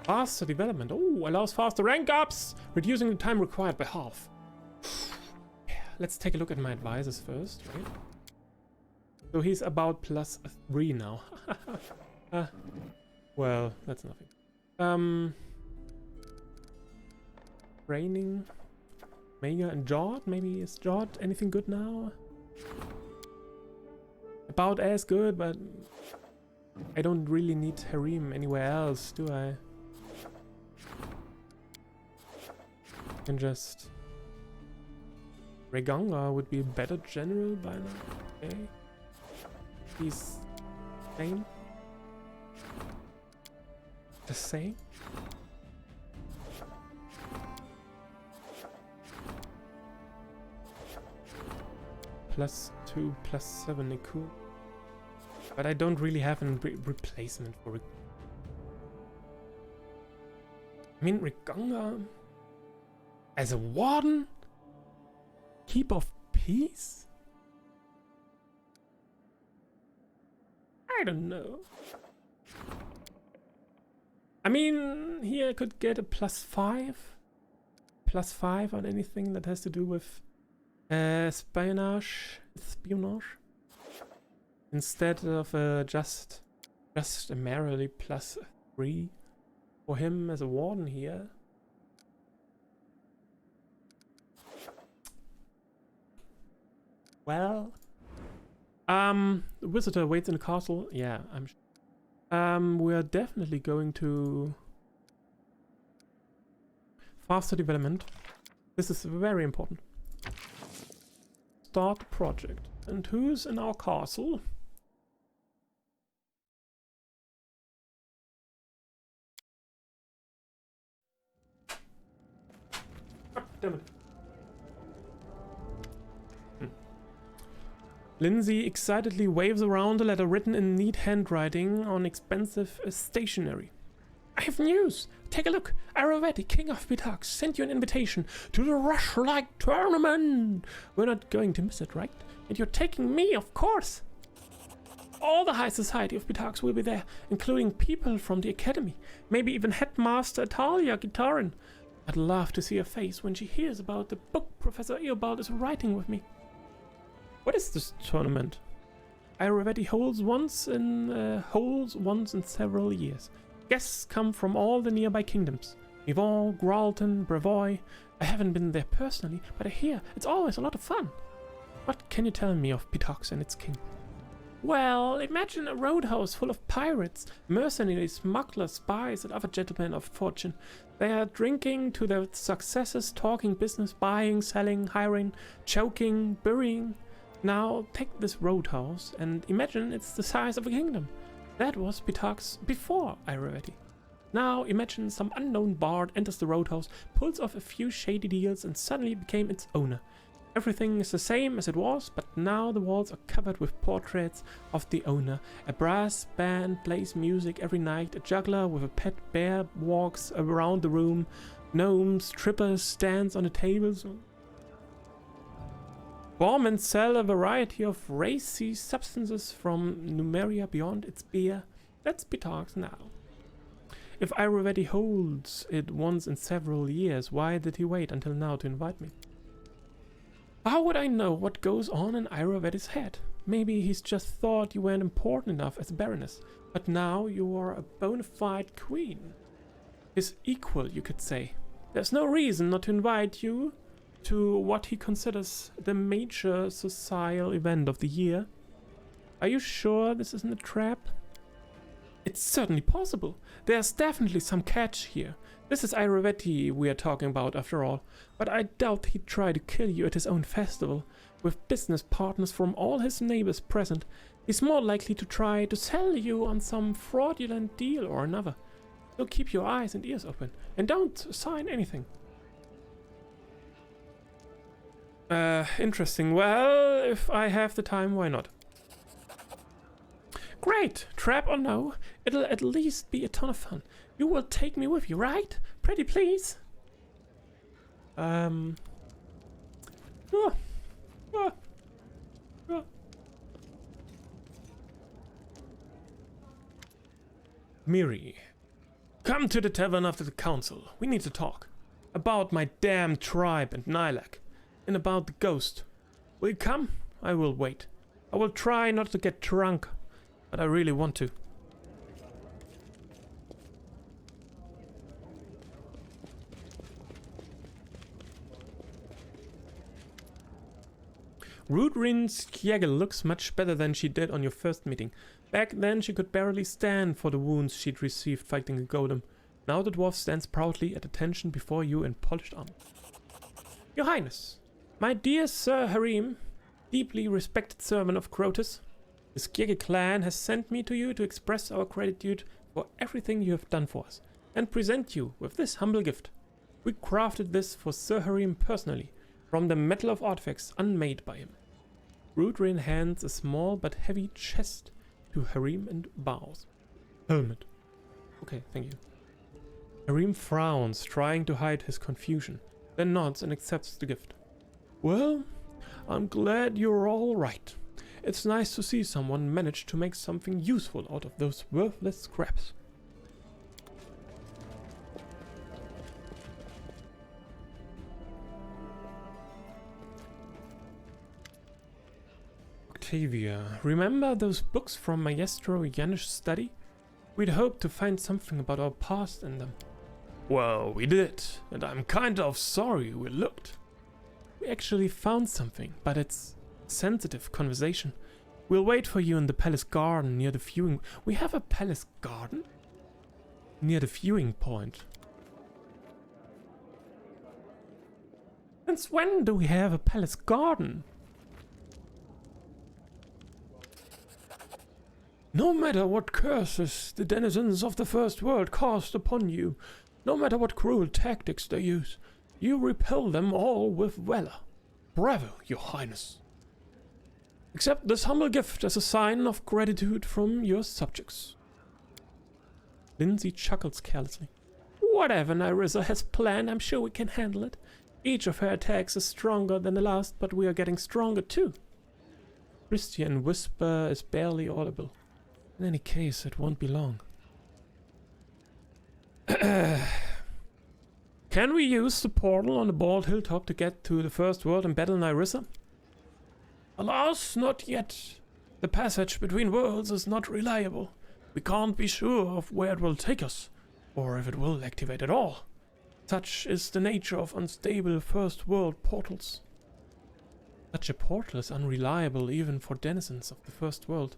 Faster development. Oh, allows faster rank ups, reducing the time required by half. Yeah, let's take a look at my advisors first, right? So he's about +3 now. Well, that's nothing. Training. Mega and Jord. Maybe is Jord anything good now? About as good, but I don't really need Harem anywhere else, do I? Can just... Reganga would be a better general by now. Okay. He's same. The same. +2, +7, cool. But I don't really have a replacement for it. I mean, Reganga as a warden? Keep of Peace? I don't know. I mean, here I could get a +5. +5 on anything that has to do with espionage. Instead of just a merely +3 for him as a warden here. Well, the visitor waits in the castle. Yeah, I'm sure. We're definitely going to faster development. This is very important. Start the project. And who's in our castle? Oh, damn it. Lindsay excitedly waves around a letter written in neat handwriting on expensive stationery. I have news! Take a look! Aravetti, King of Bitax, sent you an invitation to the Rush-like tournament! We're not going to miss it, right? And you're taking me, of course! All the high society of Bitax will be there, including people from the academy, maybe even Headmaster Atalia Gitarin. I'd love to see her face when she hears about the book Professor Eobald is writing with me. What is this tournament? Aravetti holds once in several years. Guests come from all the nearby kingdoms. Yvonne, Gralton, Brevoy. I haven't been there personally, but I hear it's always a lot of fun. What can you tell me of Bitax and its king? Well, imagine a roadhouse full of pirates, mercenaries, smugglers, spies, and other gentlemen of fortune. They are drinking to their successes, talking business, buying, selling, hiring, choking, burying. Now take this roadhouse and imagine it's the size of a kingdom. That was Bitax before Aravetti. Now imagine some unknown bard enters the roadhouse, pulls off a few shady deals and suddenly became its owner. Everything is the same as it was, but now the walls are covered with portraits of the owner. A brass band plays music every night, a juggler with a pet bear walks around the room, gnomes, strippers dance on the tables. Form and sell a variety of racy substances from Numeria beyond its beer. That's Bitax now. If Aravetti holds it once in several years, why did he wait until now to invite me? How would I know what goes on in Aravetti's head? Maybe he's just thought you weren't important enough as a baroness, but now you are a bona fide queen. His equal, you could say. There's no reason not to invite you to what he considers the major societal event of the year. Are you sure this isn't a trap? It's certainly possible. There's definitely some catch here. This is Aravetti we are talking about after all, but I doubt he'd try to kill you at his own festival. With business partners from all his neighbors present, he's more likely to try to sell you on some fraudulent deal or another. So keep your eyes and ears open, and don't sign anything. Interesting. Well, if I have the time, why not? Great! Trap or no, it'll at least be a ton of fun. You will take me with you, right? Pretty please? Oh. Miri. Come to the tavern after the council. We need to talk. About my damn tribe and Nilak. And about the ghost. Will you come? I will wait. I will try not to get drunk. But I really want to. Rudrin's Kjegel looks much better than she did on your first meeting. Back then she could barely stand for the wounds she'd received fighting a golem. Now the dwarf stands proudly at attention before you in polished armor. Your Highness, my dear Sir Harim, deeply respected servant of Crotus, the Skjegel clan has sent me to you to express our gratitude for everything you have done for us, and present you with this humble gift. We crafted this for Sir Harim personally, from the metal of artifacts unmade by him. Rudrin hands a small but heavy chest to Harim and bows. Helmet. Okay, thank you. Harim frowns, trying to hide his confusion, then nods and accepts the gift. Well, I'm glad you're all right. It's nice to see someone manage to make something useful out of those worthless scraps. Octavia, remember those books from Maestro Janish's study? We'd hoped to find something about our past in them. Well, we did, and I'm kind of sorry we looked. We actually found something, but it's sensitive conversation. We'll wait for you in the palace garden near the viewing... We have a palace garden? Near the viewing point. Since when do we have a palace garden? No matter what curses the denizens of the First World cast upon you, no matter what cruel tactics they use, you repel them all with valor. Bravo, Your Highness. Accept this humble gift as a sign of gratitude from your subjects. Lindsay chuckles carelessly. Whatever Nyrissa has planned, I'm sure we can handle it. Each of her attacks is stronger than the last, but we are getting stronger too. Christian whisper is barely audible. In any case, it won't be long. Can we use the portal on the bald hilltop to get to the First World and battle Nyrissa? Alas, not yet. The passage between worlds is not reliable. We can't be sure of where it will take us, or if it will activate at all. Such is the nature of unstable First World portals. Such a portal is unreliable even for denizens of the First World.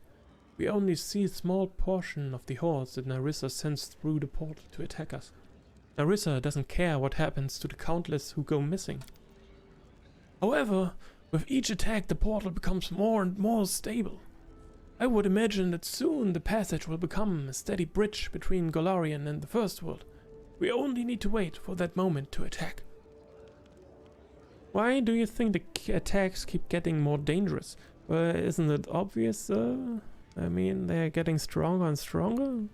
We only see a small portion of the hordes that Nyrissa sends through the portal to attack us. Nyrissa doesn't care what happens to the countless who go missing. However, with each attack the portal becomes more and more stable. I would imagine that soon the passage will become a steady bridge between Golarion and the First World. We only need to wait for that moment to attack. Why do you think the attacks keep getting more dangerous? Isn't it obvious, I mean, they're getting stronger and stronger.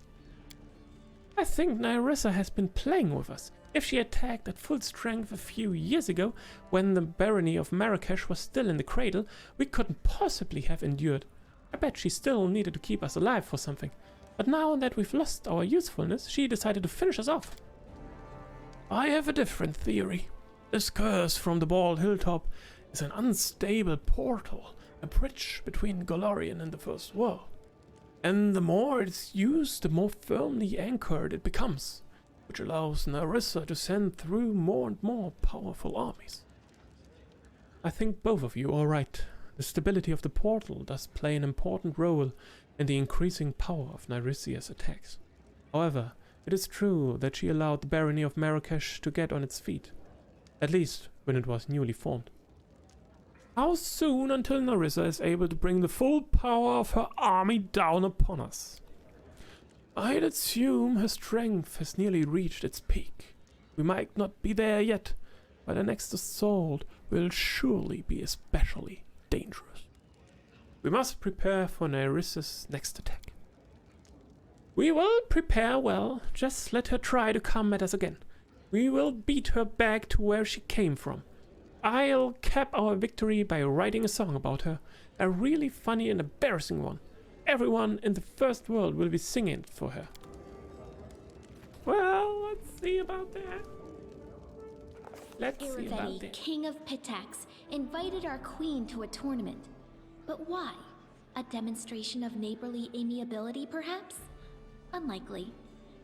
I think Nyrissa has been playing with us. If she attacked at full strength a few years ago, when the barony of Marrakesh was still in the cradle, we couldn't possibly have endured. I bet she still needed to keep us alive for something. But now that we've lost our usefulness, she decided to finish us off. I have a different theory. This curse from the bald hilltop is an unstable portal, a bridge between Golarion and the First World. And the more it's used, the more firmly anchored it becomes, which allows Nyrissa to send through more and more powerful armies. I think both of you are right. The stability of the portal does play an important role in the increasing power of Nyrissa's attacks. However, it is true that she allowed the barony of Marrakesh to get on its feet, at least when it was newly formed. How soon until Nyrissa is able to bring the full power of her army down upon us? I'd assume her strength has nearly reached its peak. We might not be there yet, but the next assault will surely be especially dangerous. We must prepare for Nyrissa's next attack. We will prepare well, just let her try to come at us again. We will beat her back to where she came from. I'll cap our victory by writing a song about her, a really funny and embarrassing one. Everyone in the First World will be singing it for her. Well, let's see about that. Let's see about Aravetti, that. King of Pitax, invited our queen to a tournament. But why? A demonstration of neighborly amiability, perhaps? Unlikely.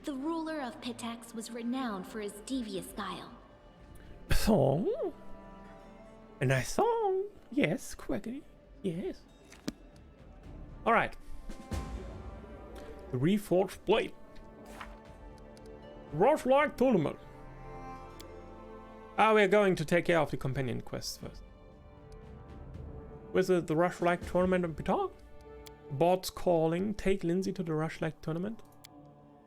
The ruler of Pitax was renowned for his devious guile. A song? A nice song. Yes, Quackity. Yes. Alright. The Reforged Blade. Rush-like tournament. We're going to take care of the companion quests first. With the Rush-like tournament of Pitar? Bots calling. Take Lindsay to the Rush-like tournament.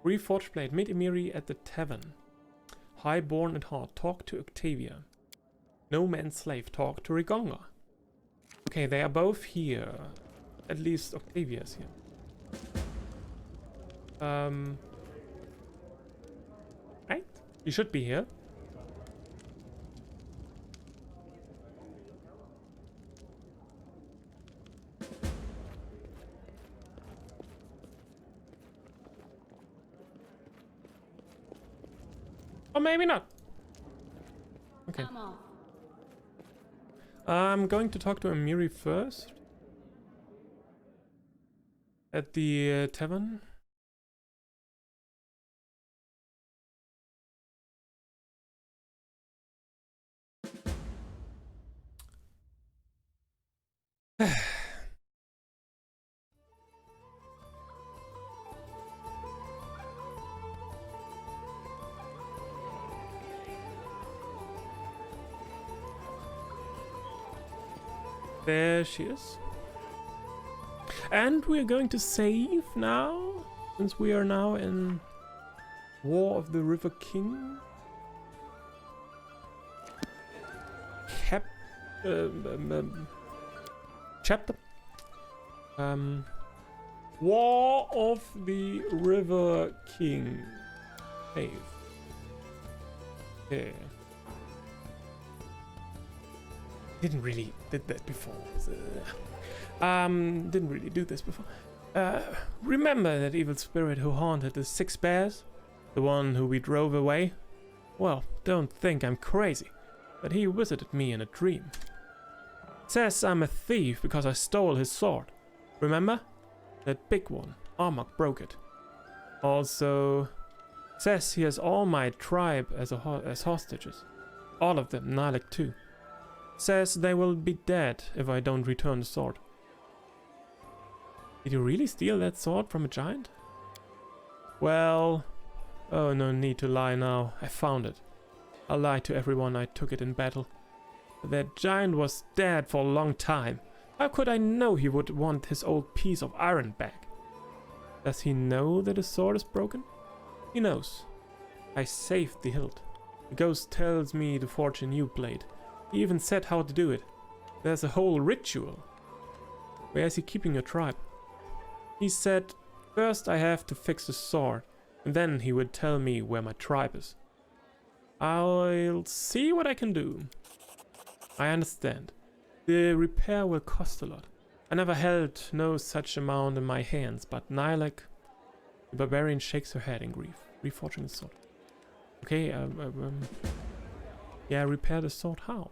Reforged Blade. Meet Emiri at the tavern. Highborn at heart. Talk to Octavia. No Man's Slave. Talk to Rigonga. Okay, they are both here. At least Octavia's here. Right? You should be here. Or maybe not. Okay. I'm going to talk to Emiri first. At the tavern. There she is. And we're going to save now, since we are now in War of the River King. Chapter. War of the River King. Save. Yeah. Didn't really did that before. Didn't really do this before. Remember that evil spirit who haunted the 6 bears? The one who we drove away? Well, don't think I'm crazy, but he visited me in a dream. Says I'm a thief because I stole his sword. Remember? That big one. Armok broke it. Also, says he has all my tribe as hostages. All of them, Nalek too. Says they will be dead if I don't return the sword. Did you really steal that sword from a giant? Well, oh, no need to lie now. I found it. I lied to everyone I took it in battle. That giant was dead for a long time. How could I know he would want his old piece of iron back? Does he know that his sword is broken? He knows. I saved the hilt. The ghost tells me to forge a new blade. He even said how to do it. There's a whole ritual. Where is he keeping your tribe? He said, first I have to fix the sword, and then he would tell me where my tribe is. I'll see what I can do. I understand. The repair will cost a lot. I never held no such amount in my hands, but Nilek... The barbarian shakes her head in grief, reforging the sword. Okay, yeah, repair the sword. How?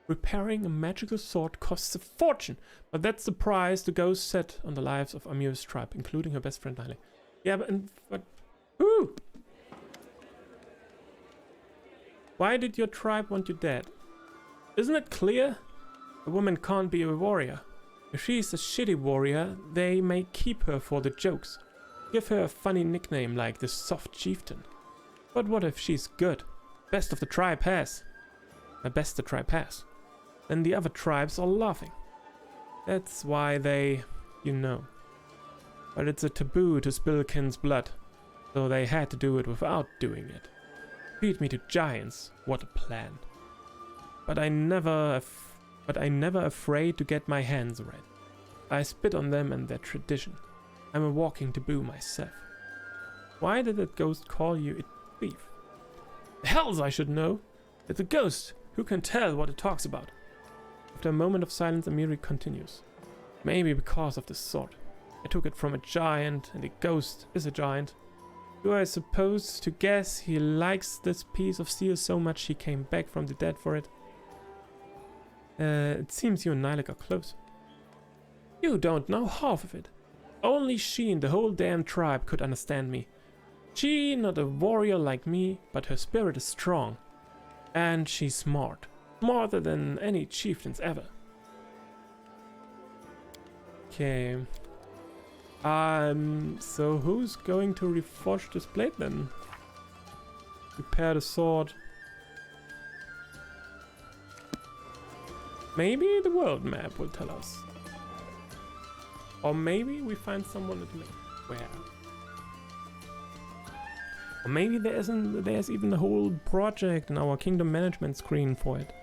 Repairing a magical sword costs a fortune, but that's the price the ghost set on the lives of Amir's tribe, including her best friend Nile. Yeah, but who? Why did your tribe want you dead? Isn't it clear? A woman can't be a warrior. If she's a shitty warrior, they may keep her for the jokes. Give her a funny nickname like the Soft Chieftain. But what if she's good? Best of the tribe has. The best the tribe has. Then the other tribes are laughing. That's why they, you know. But it's a taboo to spill kin's blood, so they had to do it without doing it. Feed me to giants, what a plan. But I never afraid to get my hands red. I spit on them and their tradition. I'm a walking taboo myself. Why did that ghost call you a thief? The hells I should know. It's a ghost. Who can tell what it talks about? After a moment of silence, Amiri continues. Maybe because of the sword. I took it from a giant, and a ghost is a giant. Do I suppose to guess he likes this piece of steel so much he came back from the dead for it? It seems you and Nilek are close. You don't know half of it. Only she and the whole damn tribe could understand me. She not a warrior like me, but her spirit is strong. And she's smart. Smarter than any chieftains ever. Okay. So who's going to reforge this blade then? Repair the sword. Maybe the world map will tell us. Or maybe we find someone that may. Where? Or maybe there's even a whole project in our kingdom management screen for it.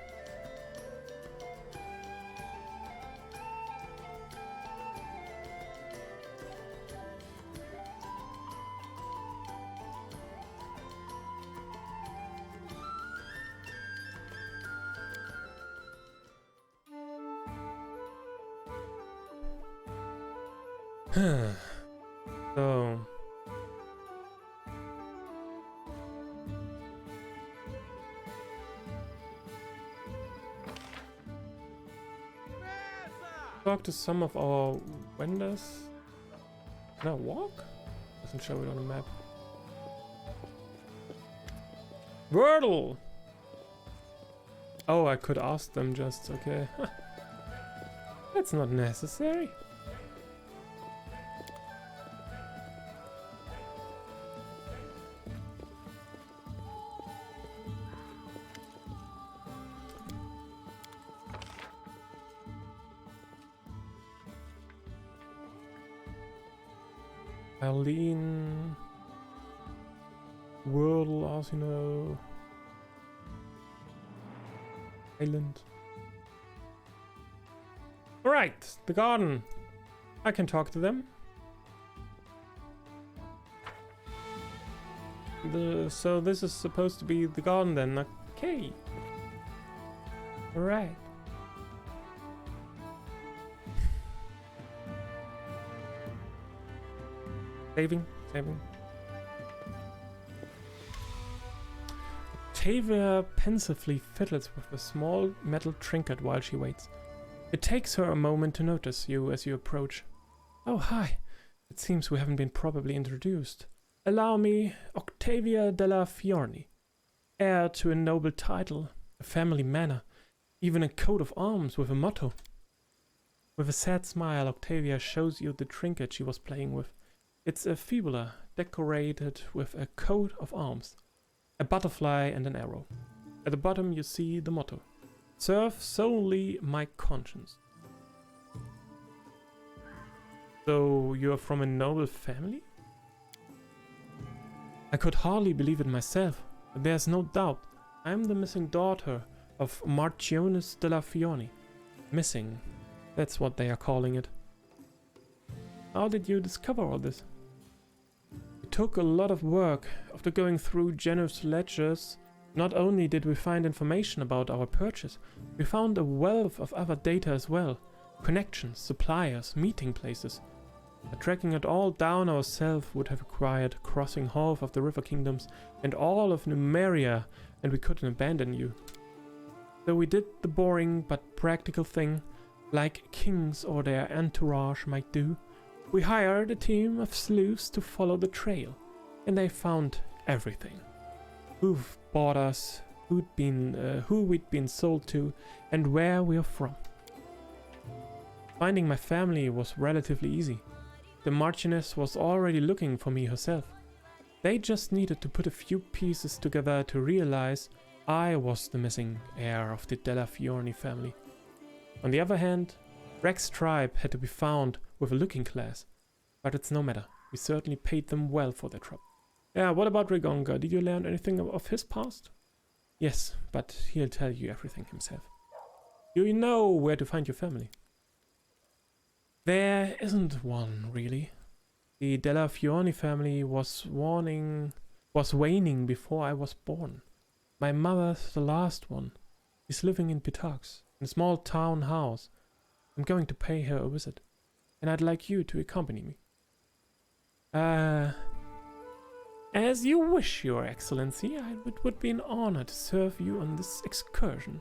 So talk to some of our vendors. Can I walk? Doesn't show it on the map. Wordle! Oh, I could ask them just, okay. That's not necessary. Arlene, Wordle, Arsino, Island. Alright, the garden. I can talk to them. So this is supposed to be the garden then, okay. Alright. Saving. Octavia pensively fiddles with a small metal trinket while she waits. It takes her a moment to notice you as you approach. Oh, hi. It seems we haven't been properly introduced. Allow me, Octavia della Fiorni, heir to a noble title, a family manor, even a coat of arms with a motto. With a sad smile, Octavia shows you the trinket she was playing with. It's a fibula decorated with a coat of arms, a butterfly and an arrow. At the bottom you see the motto, serve solely my conscience. So you're from a noble family? I could hardly believe it myself, but there's no doubt. I'm the missing daughter of Marchioness della Fiorni. Missing, that's what they are calling it. How did you discover all this? It took a lot of work. After going through generous ledgers, not only did we find information about our purchase, we found a wealth of other data as well. Connections, suppliers, meeting places. But tracking it all down ourselves would have required crossing half of the River Kingdoms and all of Numeria, and we couldn't abandon you. So we did the boring but practical thing, like kings or their entourage might do. We hired a team of sleuths to follow the trail, and they found everything. Who've bought us, who we'd been sold to, and where we're from. Finding my family was relatively easy. The Marchioness was already looking for me herself. They just needed to put a few pieces together to realize I was the missing heir of the Della Fiorni family. On the other hand, Rex's tribe had to be found with a looking glass, but it's no matter. We certainly paid them well for their trouble. Yeah, what about Rigonga? Did you learn anything of his past? Yes, but he'll tell you everything himself. Do you know where to find your family? There isn't one, really. The Della Fiorni family was waning before I was born. My mother's the last one. She's living in Pitax, in a small town house. I'm going to pay her a visit, and I'd like you to accompany me. As you wish, Your Excellency. It would be an honor to serve you on this excursion.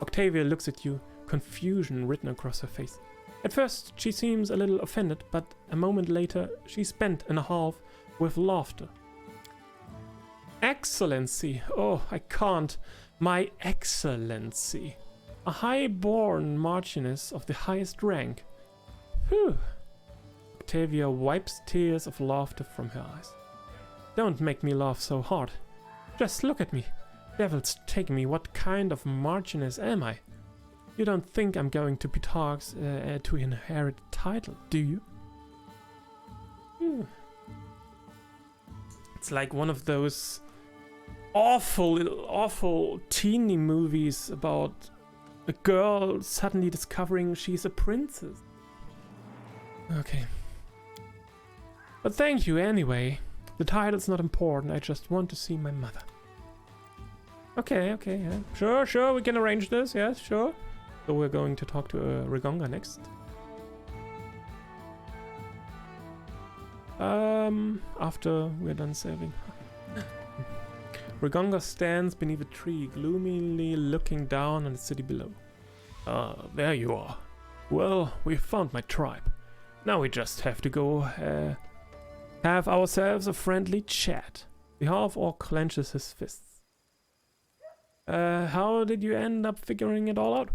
Octavia looks at you, confusion written across her face. At first, she seems a little offended, but a moment later, she's bent in half with laughter. Excellency! Oh, I can't. My Excellency. A high-born marchioness of the highest rank. Phew. Octavia wipes tears of laughter from her eyes. Don't make me laugh so hard. Just look at me. Devils take me, what kind of marchioness am I? You don't think I'm going to Pitarch's to inherit a title, do you? It's like one of those awful teeny movies about a girl suddenly discovering she's a princess. Okay. But thank you anyway. The title's not important, I just want to see my mother. Okay, yeah. Sure, we can arrange this, yes, sure. So we're going to talk to Rigonga next. After we're done saving. Rigonga stands beneath a tree, gloomily looking down on the city below. Ah, there you are. Well, we've found my tribe. Now we just have to go have ourselves a friendly chat. The half-orc clenches his fists. How did you end up figuring it all out?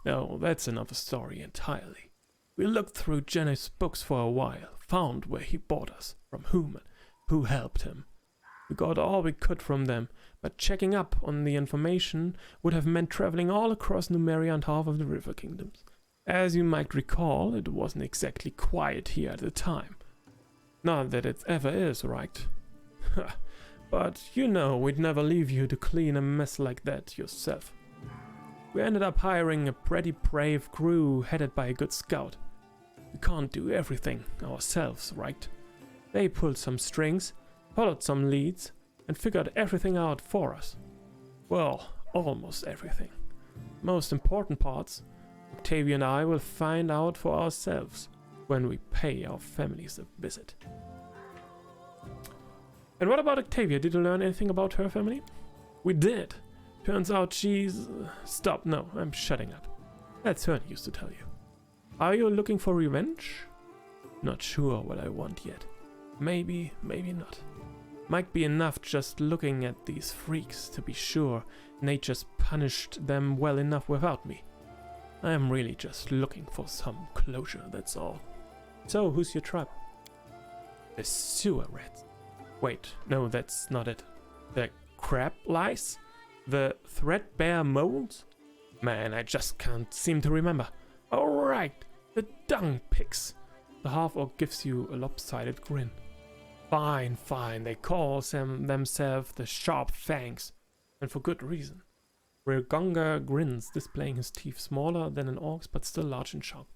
Oh, that's another story entirely. We looked through Jenny's books for a while, found where he bought us, from whom and who helped him. We got all we could from them, but checking up on the information would have meant traveling all across Numeria and half of the River Kingdoms. As you might recall, it wasn't exactly quiet here at the time. Not that it ever is, right? But you know we'd never leave you to clean a mess like that yourself. We ended up hiring a pretty brave crew headed by a good scout. We can't do everything ourselves, right? They pulled some strings, followed some leads, and figured everything out for us. Well, almost everything. Most important parts, Octavia and I will find out for ourselves when we pay our families a visit. And what about Octavia? Did you learn anything about her family? We did. Turns out she's... Stop, no, I'm shutting up. That's her used to tell you. Are you looking for revenge? Not sure what I want yet. Maybe, maybe not. Might be enough just looking at these freaks to be sure nature's punished them well enough without me. I am really just looking for some closure, that's all. So, who's your tribe? The sewer rats. Wait, no, that's not it. The crab lice? The threadbare moles? Man, I just can't seem to remember. Alright, the dung pigs. The half-orc gives you a lopsided grin. Fine, they call themselves the Sharp Fangs. And for good reason. Rigonga grins, displaying his teeth smaller than an orc's but still large and sharp.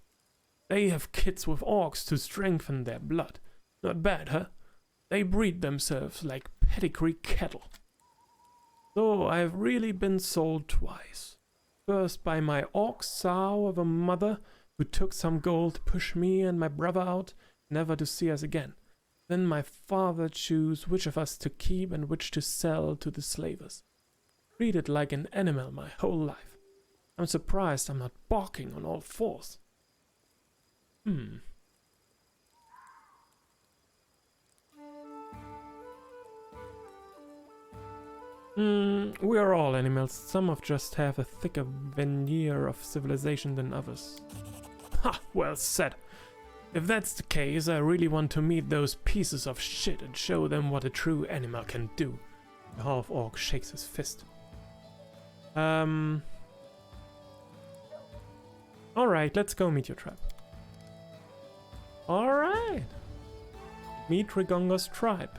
They have kids with orcs to strengthen their blood. Not bad, huh? They breed themselves like pedigree cattle. So I've really been sold twice. First by my orc sow of a mother who took some gold to push me and my brother out, never to see us again. Then my father chose which of us to keep and which to sell to the slavers. Treated like an animal my whole life. I'm surprised I'm not barking on all fours. We are all animals. Some of just have a thicker veneer of civilization than others. Ha! Well said. If that's the case, I really want to meet those pieces of shit and show them what a true animal can do. The half-orc shakes his fist. Alright, let's go meet your tribe. Alright. Meet Rigonga's tribe.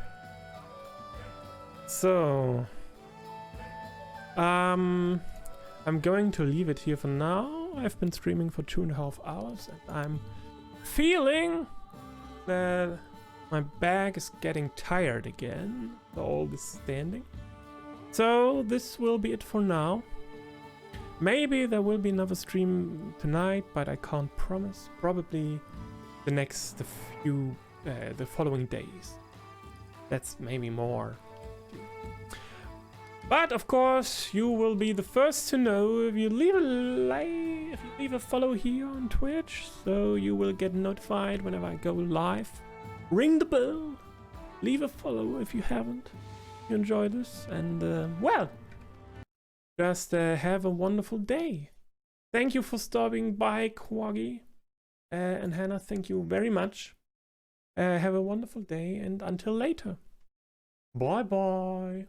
So... I'm going to leave it here for now. I've been streaming for 2.5 hours and I'm feeling that my back is getting tired again. All this standing. So this will be it for now. Maybe there will be another stream tonight, but I can't promise. Probably the following days. That's maybe more. But of course, you will be the first to know if you leave a like, if you leave a follow here on Twitch, so you will get notified whenever I go live. Ring the bell, leave a follow if you haven't. If you enjoy this, and well, just have a wonderful day. Thank you for stopping by, Quaggy. And Hannah, thank you very much. Have a wonderful day, and until later. Bye bye.